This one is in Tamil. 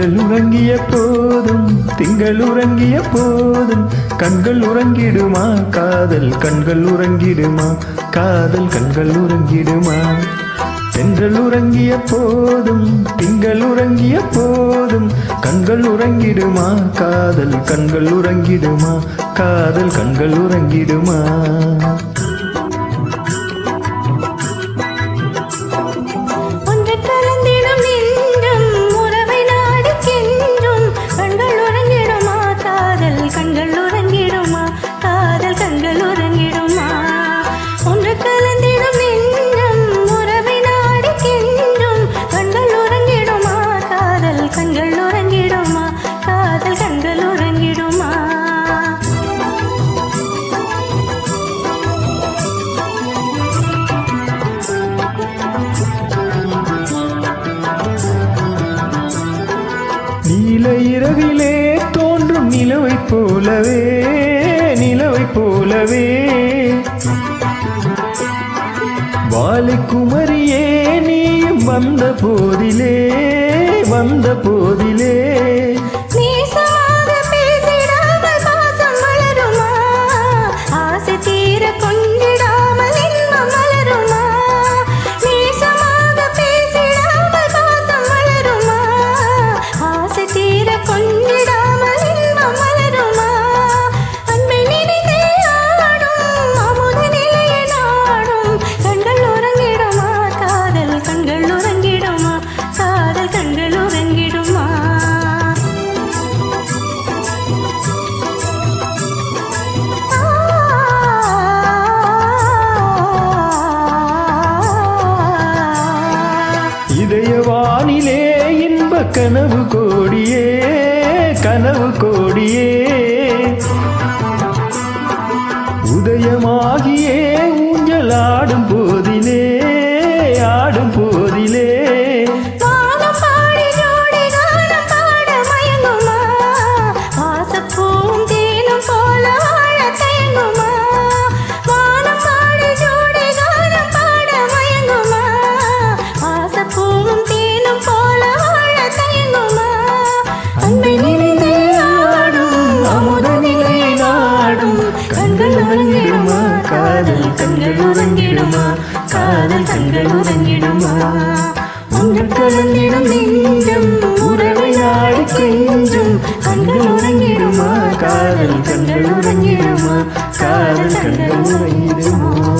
தென்றல் உறங்கிய போதும் திங்கள் உறங்கிய போதும் கண்கள் உறங்கிடுமா காதல் கண்கள் உறங்கிடுமா காதல் கண்கள் உறங்கிடுமா தென்றல் உறங்கிய போதும் திங்கள் உறங்கிய போதும் கண்கள் உறங்கிடுமா காதல் கண்கள் உறங்கிடுமா காதல் கண்கள் உறங்கிடுமா நீல இரவிலே தோன்றும் நிலவைப் போலவே நிலவைப் போலவே வாலிக்குமரியே நீயும் வந்த போதிலே வந்த போதிலே இதயவானிலே இன்ப கனவு கோடியே கனவு கோடியே உதயமாகியே ஊஞ்சல் ஆடும் போதிலே ஆடும் போதிலே காதல் கண்கள் உறங்கிடுமா காதல் கண்கள் உறங்கிடுமா உங்கள் கலந்திடும் நெஞ்சம் உறவை நாடி கெஞ்சும் கண்கள் உறங்கிடுமா காதல் கண்கள் உறங்கிடுமா காதல் கண்கள் உறங்கிடுமா